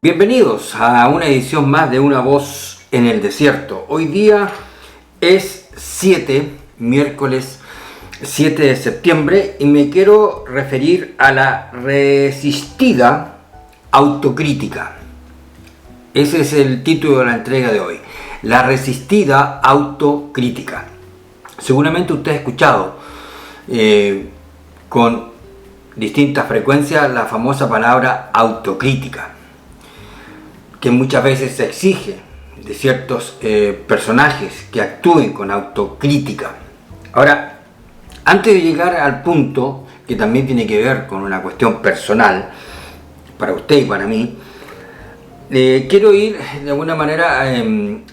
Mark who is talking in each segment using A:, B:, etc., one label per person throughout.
A: Bienvenidos a una edición más de Una Voz en el Desierto. Hoy día es miércoles 7 de septiembre, y me quiero referir a la resistida autocrítica. Ese es el título de la entrega de hoy, la resistida autocrítica. Seguramente usted ha escuchado con distintas frecuencias la famosa palabra autocrítica, que muchas veces se exige de ciertos personajes que actúen con autocrítica. Ahora, antes de llegar al punto que también tiene que ver con una cuestión personal para usted y para mí, quiero ir de alguna manera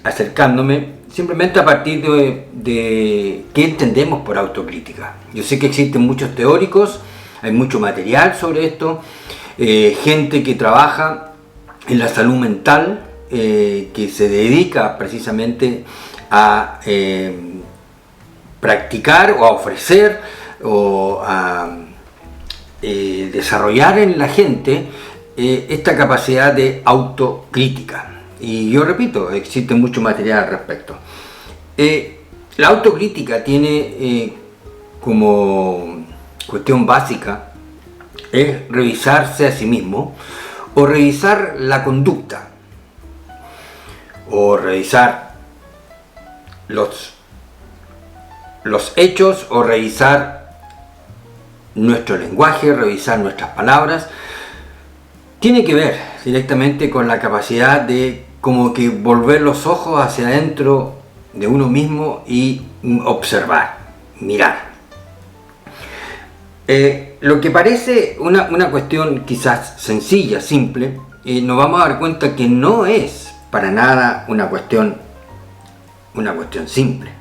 A: acercándome simplemente a partir de qué entendemos por autocrítica. Yo sé que existen muchos teóricos, hay mucho material sobre esto, gente que trabaja en la salud mental, que se dedica precisamente a practicar o a ofrecer o a desarrollar en la gente esta capacidad de autocrítica. Y yo repito, existe mucho material al respecto. La autocrítica tiene como cuestión básica es revisarse a sí mismo, o revisar la conducta, o revisar los hechos, o revisar nuestro lenguaje, revisar nuestras palabras. Tiene que ver directamente con la capacidad de como que volver los ojos hacia adentro de uno mismo y observar, mirar. Lo que parece una cuestión quizás sencilla, simple, nos vamos a dar cuenta que no es para nada una cuestión simple.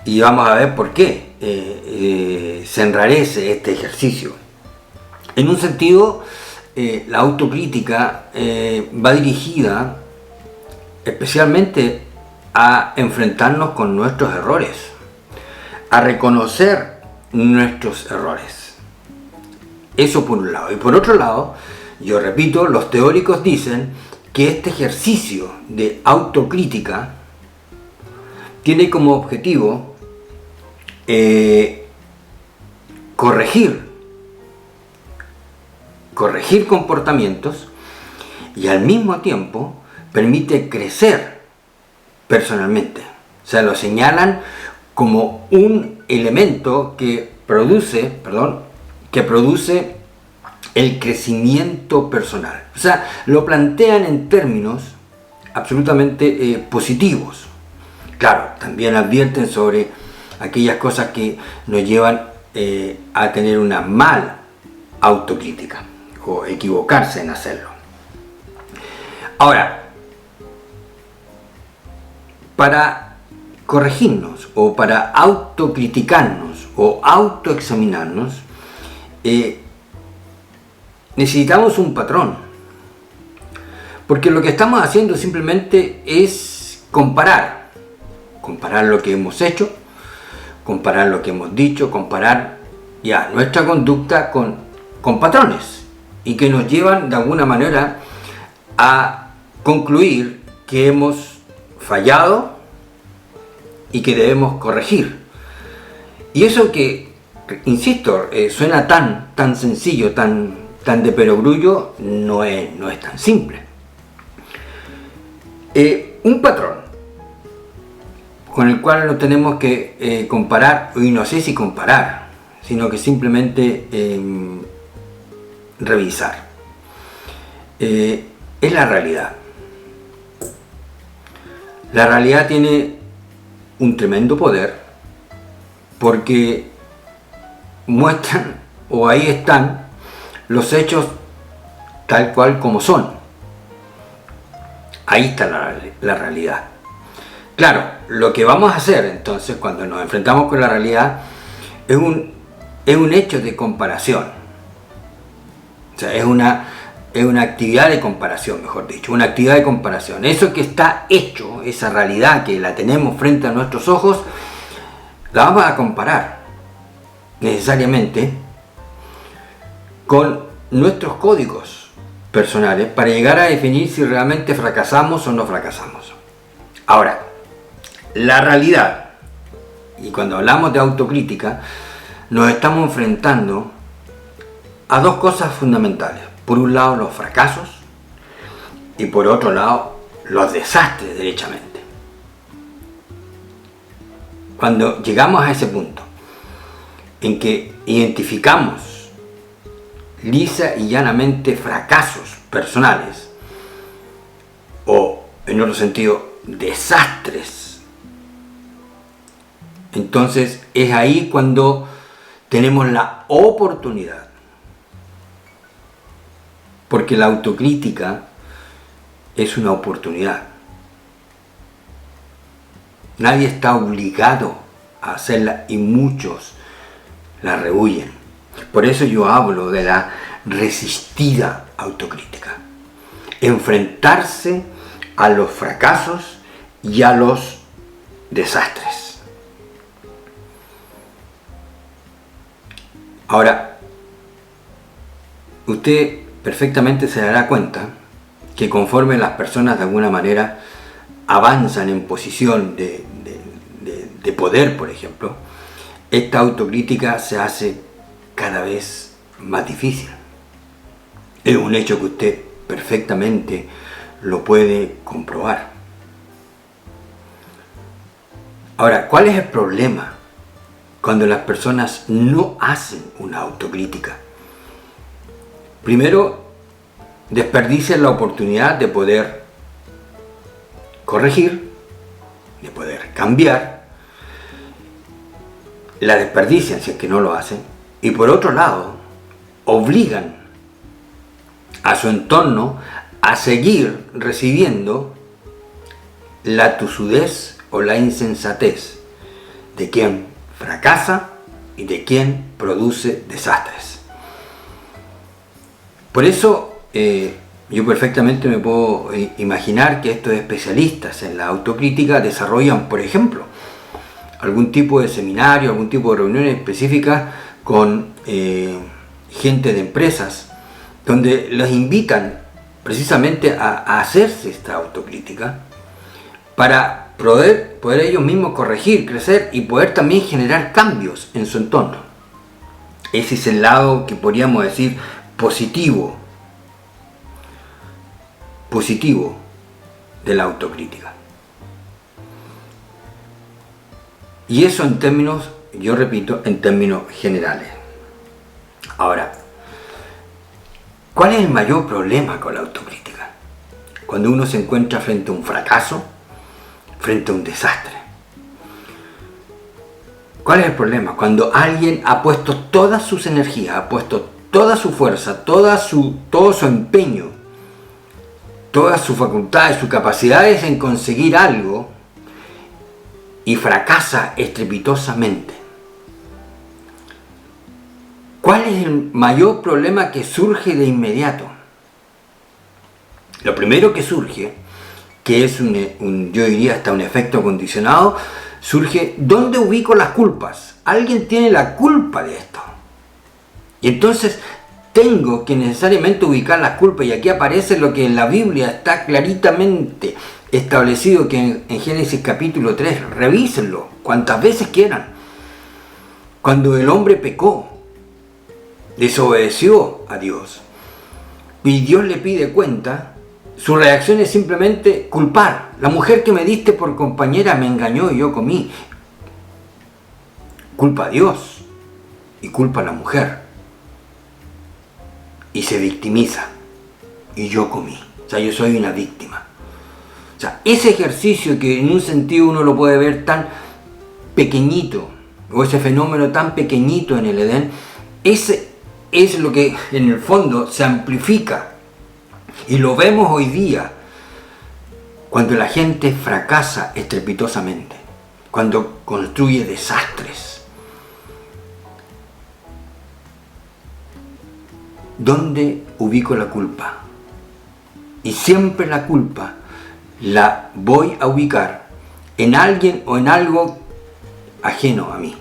A: Y vamos a ver por qué se enrarece este ejercicio. En un sentido, la autocrítica va dirigida especialmente a enfrentarnos con nuestros errores, a reconocer nuestros errores. Eso por un lado. Y por otro lado, yo repito, los teóricos dicen que este ejercicio de autocrítica tiene como objetivo corregir comportamientos, y al mismo tiempo permite crecer personalmente. O sea, lo señalan como un elemento que produce el crecimiento personal. O sea, lo plantean en términos absolutamente positivos. Claro, también advierten sobre aquellas cosas que nos llevan a tener una mala autocrítica o equivocarse en hacerlo. Ahora, para corregirnos o para autocriticarnos o autoexaminarnos, necesitamos un patrón, porque lo que estamos haciendo simplemente es comparar lo que hemos hecho, comparar lo que hemos dicho, comparar ya nuestra conducta con patrones, y que nos llevan de alguna manera a concluir que hemos fallado y que debemos corregir. Y eso que, insisto, suena tan sencillo, tan de perogrullo, no es tan simple. Un patrón con el cual no tenemos que comparar, y no sé si comparar, sino que simplemente revisar, es la realidad. La realidad tiene un tremendo poder, porque muestran, o ahí están, los hechos tal cual como son. Ahí está la realidad. Claro, lo que vamos a hacer entonces cuando nos enfrentamos con la realidad es un hecho de comparación. O sea, es una actividad de comparación, mejor dicho, una actividad de comparación. Eso que está hecho, esa realidad que la tenemos frente a nuestros ojos, la vamos a comparar necesariamente con nuestros códigos personales para llegar a definir si realmente fracasamos o no fracasamos. Ahora, la realidad, y cuando hablamos de autocrítica, nos estamos enfrentando a dos cosas fundamentales. Por un lado, los fracasos y por otro lado, los desastres, derechamente. Cuando llegamos a ese punto en que identificamos lisa y llanamente fracasos personales o, en otro sentido, desastres, entonces es ahí cuando tenemos la oportunidad, porque la autocrítica es una oportunidad. Nadie está obligado a hacerla y muchos la rehuyen. Por eso yo hablo de la resistida autocrítica. Enfrentarse a los fracasos y a los desastres. Ahora, usted perfectamente se dará cuenta que conforme las personas de alguna manera avanzan en posición de poder, por ejemplo, esta autocrítica se hace cada vez más difícil. Es un hecho que usted perfectamente lo puede comprobar. Ahora, ¿cuál es el problema cuando las personas no hacen una autocrítica? Primero, desperdician la oportunidad de poder corregir, de poder cambiar, la desperdician si es que no lo hacen, y por otro lado, obligan a su entorno a seguir recibiendo la tosudez o la insensatez de quien fracasa y de quien produce desastres. Por eso yo perfectamente me puedo imaginar que estos especialistas en la autocrítica desarrollan, por ejemplo, algún tipo de seminario, algún tipo de reuniones específicas con gente de empresas, donde los invitan precisamente a hacerse esta autocrítica para poder ellos mismos corregir, crecer y poder también generar cambios en su entorno. Ese es el lado que podríamos decir positivo de la autocrítica. Y eso en términos, yo repito, en términos generales. Ahora, ¿cuál es el mayor problema con la autocrítica? Cuando uno se encuentra frente a un fracaso, frente a un desastre. ¿Cuál es el problema? Cuando alguien ha puesto todas sus energías, ha puesto toda su fuerza, todo su empeño, todas sus facultades, sus capacidades en conseguir algo y fracasa estrepitosamente. ¿Cuál es el mayor problema que surge de inmediato? Lo primero que surge, que es yo diría hasta un efecto condicionado, surge: ¿dónde ubico las culpas? Alguien tiene la culpa de esto. Y entonces tengo que necesariamente ubicar las culpas, y aquí aparece lo que en la Biblia está claritamente establecido, que en Génesis capítulo 3, revísenlo cuantas veces quieran. Cuando el hombre pecó, desobedeció a Dios y Dios le pide cuenta, su reacción es simplemente culpar. La mujer que me diste por compañera me engañó y yo comí. Culpa a Dios y culpa a la mujer. Y se victimiza. Y yo comí. O sea, yo soy una víctima. O sea, ese ejercicio que en un sentido uno lo puede ver tan pequeñito, o ese fenómeno tan pequeñito en el Edén, ese es lo que en el fondo se amplifica. Y lo vemos hoy día cuando la gente fracasa estrepitosamente, cuando construye desastres. ¿Dónde ubico la culpa? Y siempre la culpa la voy a ubicar en alguien o en algo ajeno a mí.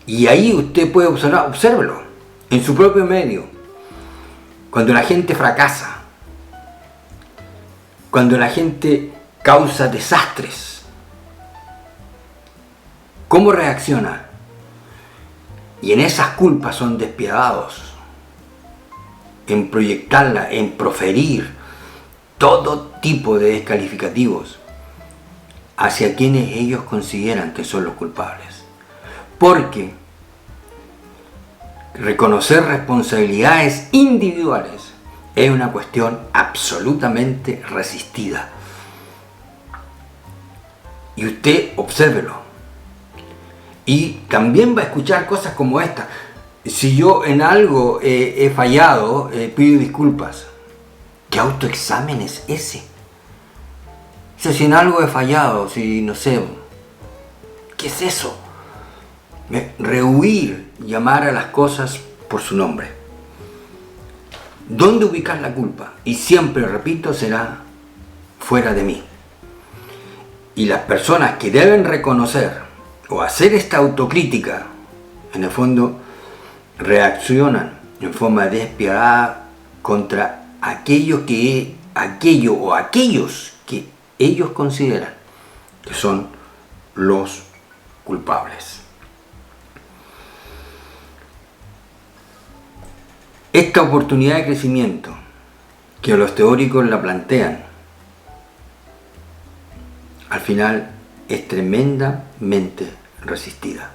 A: Y ahí usted puede observarlo en su propio medio. cuando la gente fracasa, cuando la gente causa desastres, ¿cómo reacciona? Y en esas culpas son despiadados, en proyectarla, en proferir todo tipo de descalificativos hacia quienes ellos consideran que son los culpables. Porque reconocer responsabilidades individuales es una cuestión absolutamente resistida. Y usted obsérvelo. Y también va a escuchar cosas como esta. Si yo en algo he fallado, pido disculpas. ¿Qué autoexamen es ese? O sea, si en algo he fallado, si no sé, ¿qué es eso? Rehuir, llamar a las cosas por su nombre. ¿Dónde ubicar la culpa? Y siempre, repito, será fuera de mí. Y las personas que deben reconocer o hacer esta autocrítica, en el fondo, reaccionan en forma despiadada contra aquello o aquellos que ellos consideran que son los culpables. Esta oportunidad de crecimiento que los teóricos la plantean, al final es tremendamente resistida.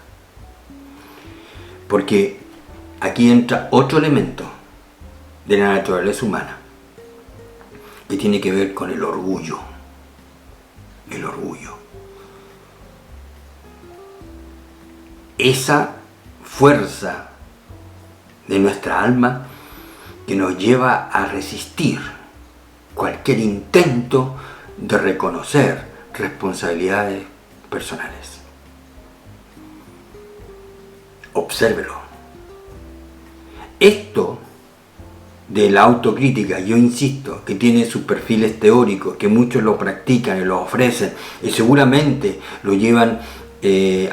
A: Porque aquí entra otro elemento de la naturaleza humana que tiene que ver con el orgullo. El orgullo. Esa fuerza de nuestra alma que nos lleva a resistir cualquier intento de reconocer responsabilidades personales. Obsérvelo. Esto de la autocrítica, yo insisto, que tiene sus perfiles teóricos, que muchos lo practican y lo ofrecen, y seguramente lo llevan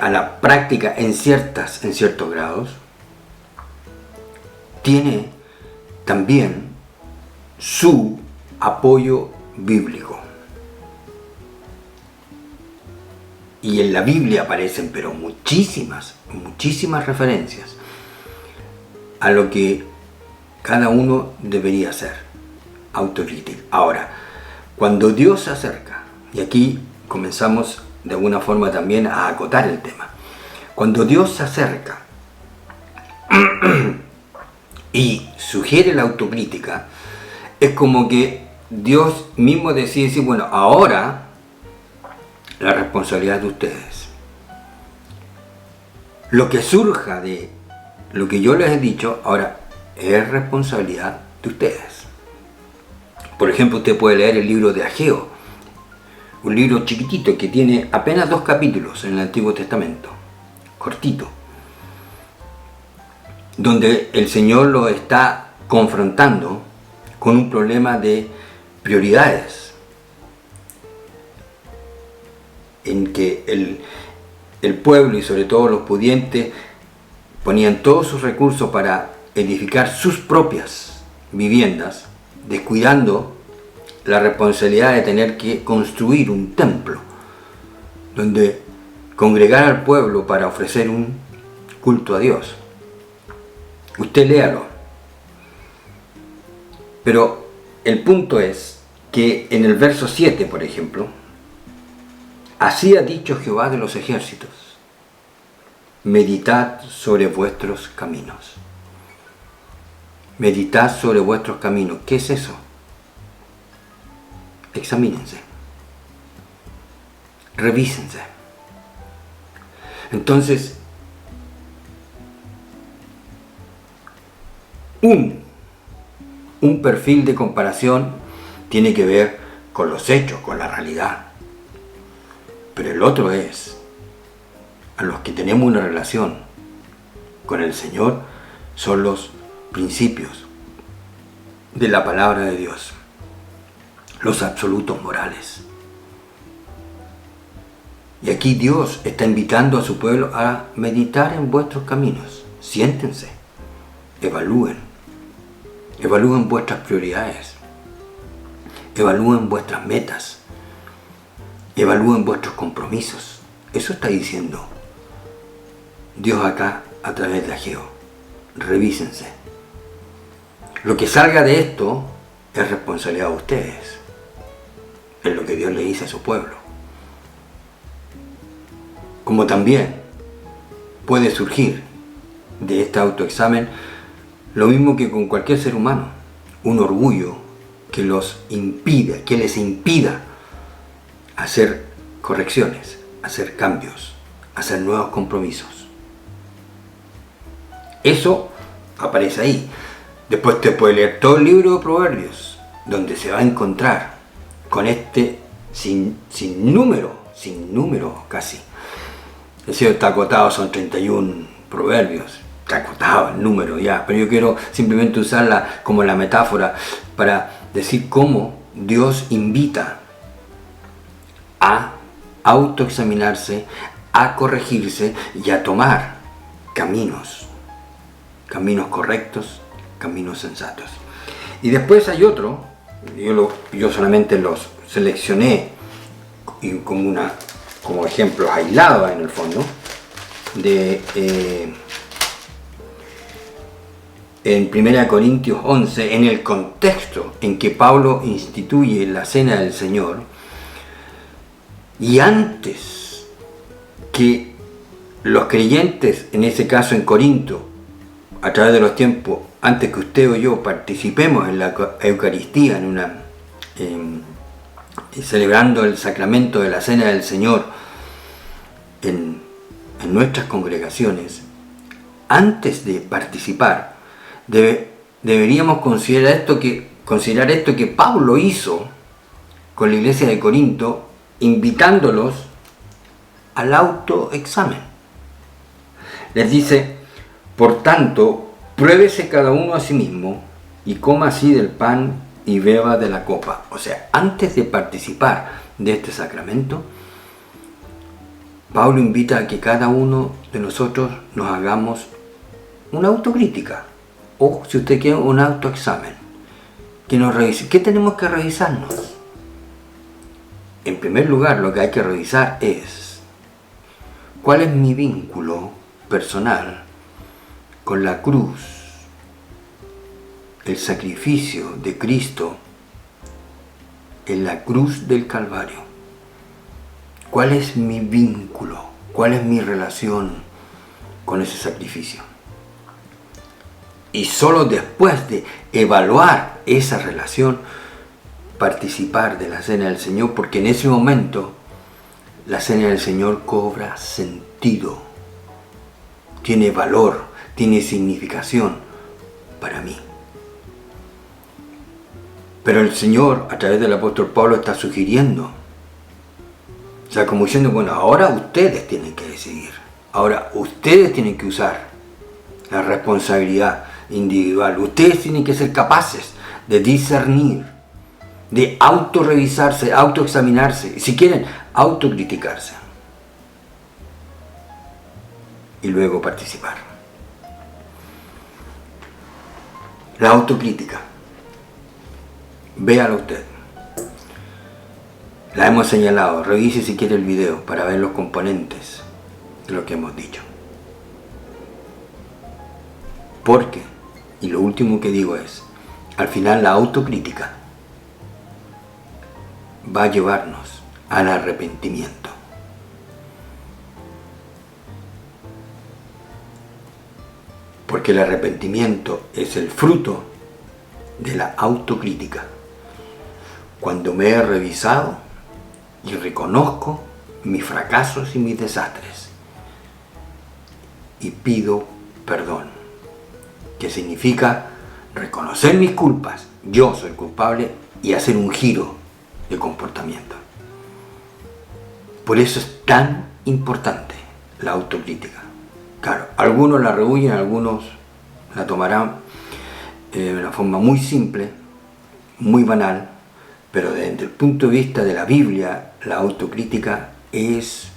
A: a la práctica en ciertos grados, tiene también su apoyo bíblico. Y en la Biblia aparecen, pero muchísimas referencias a lo que cada uno debería hacer, autocrítica. Ahora, cuando Dios se acerca, y aquí comenzamos de alguna forma también a acotar el tema, cuando Dios se acerca y sugiere la autocrítica, es como que Dios mismo decide, bueno, ahora la responsabilidad de ustedes. Lo que surja de lo que yo les he dicho, ahora es responsabilidad de ustedes. Por ejemplo, usted puede leer el libro de Ageo, un libro chiquitito que tiene apenas 2 capítulos en el Antiguo Testamento, cortito, donde el Señor lo está confrontando con un problema de prioridades, en que el pueblo y sobre todo los pudientes ponían todos sus recursos para edificar sus propias viviendas, descuidando la responsabilidad de tener que construir un templo donde congregar al pueblo para ofrecer un culto a Dios. Usted léalo. Pero el punto es que en el verso 7, por ejemplo, así ha dicho Jehová de los ejércitos: meditad sobre vuestros caminos. Meditad sobre vuestros caminos. ¿Qué es eso? Examínense. Revísense. Entonces, un perfil de comparación tiene que ver con los hechos, con la realidad. Pero el otro es, a los que tenemos una relación con el Señor, son los principios de la palabra de Dios, los absolutos morales. Y aquí Dios está invitando a su pueblo a meditar en vuestros caminos. Siéntense, evalúen Evalúen vuestras prioridades. Evalúen vuestras metas. Evalúen vuestros compromisos. Eso está diciendo Dios acá a través de Ageo. Revísense. Lo que salga de esto es responsabilidad de ustedes. Es lo que Dios le dice a su pueblo. Como también puede surgir de este autoexamen lo mismo que con cualquier ser humano, un orgullo que les impida hacer correcciones, hacer cambios, hacer nuevos compromisos. Eso aparece ahí. Después te puede leer todo el libro de Proverbios, donde se va a encontrar con este sin número casi. El cielo está acotado, son 31 proverbios. Está acotado el número ya, pero yo quiero simplemente usarla como la metáfora para decir cómo Dios invita a autoexaminarse, a corregirse y a tomar caminos correctos, caminos sensatos. Y después hay otro, yo solamente los seleccioné y como ejemplos aislados en el fondo, en 1 Corintios 11, en el contexto en que Pablo instituye la Cena del Señor, y antes que los creyentes, en ese caso en Corinto, a través de los tiempos, antes que usted o yo participemos en la Eucaristía, celebrando el sacramento de la Cena del Señor en nuestras congregaciones, antes de participar, deberíamos considerar esto que Pablo hizo con la iglesia de Corinto, invitándolos al autoexamen. Les dice: por tanto, pruébese cada uno a sí mismo y coma así del pan y beba de la copa. O sea, antes de participar de este sacramento, Pablo invita a que cada uno de nosotros nos hagamos una autocrítica, o si usted quiere, un autoexamen, que nos revise. ¿Qué tenemos que revisarnos? En primer lugar, lo que hay que revisar es cuál es mi vínculo personal con la cruz, el sacrificio de Cristo en la cruz del Calvario. ¿Cuál es mi vínculo? ¿Cuál es mi relación con ese sacrificio? Y solo después de evaluar esa relación, participar de la Cena del Señor, porque en ese momento la Cena del Señor cobra sentido, tiene valor, tiene significación para mí. Pero el Señor, a través del apóstol Pablo, está sugiriendo, o sea, como diciendo, bueno, ahora ustedes tienen que decidir, ahora ustedes tienen que usar la responsabilidad individual, ustedes tienen que ser capaces de discernir, de autorrevisarse, autoexaminarse, y si quieren, autocriticarse, y luego participar. La autocrítica, véalo usted. La hemos señalado, revise si quiere el video para ver los componentes de lo que hemos dicho. Porque, y lo último que digo es, al final la autocrítica va a llevarnos al arrepentimiento. Porque el arrepentimiento es el fruto de la autocrítica. Cuando me he revisado y reconozco mis fracasos y mis desastres y pido perdón, que significa reconocer mis culpas, yo soy culpable, y hacer un giro de comportamiento. Por eso es tan importante la autocrítica. Claro, algunos la rehuyen, algunos la tomarán de una forma muy simple, muy banal, pero desde el punto de vista de la Biblia, la autocrítica es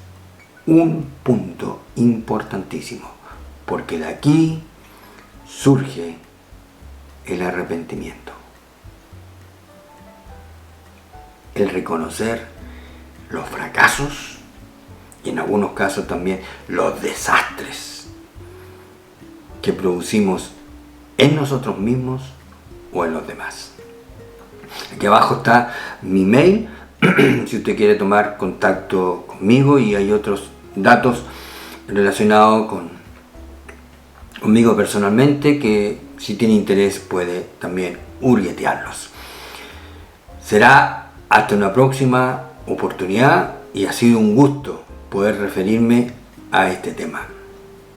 A: un punto importantísimo, porque de aquí surge el arrepentimiento, el reconocer los fracasos y en algunos casos también los desastres que producimos en nosotros mismos o en los demás. Aquí abajo está mi mail si usted quiere tomar contacto conmigo, y hay otros datos relacionados conmigo personalmente que si tiene interés puede también hurguetearlos. Será hasta una próxima oportunidad y ha sido un gusto poder referirme a este tema.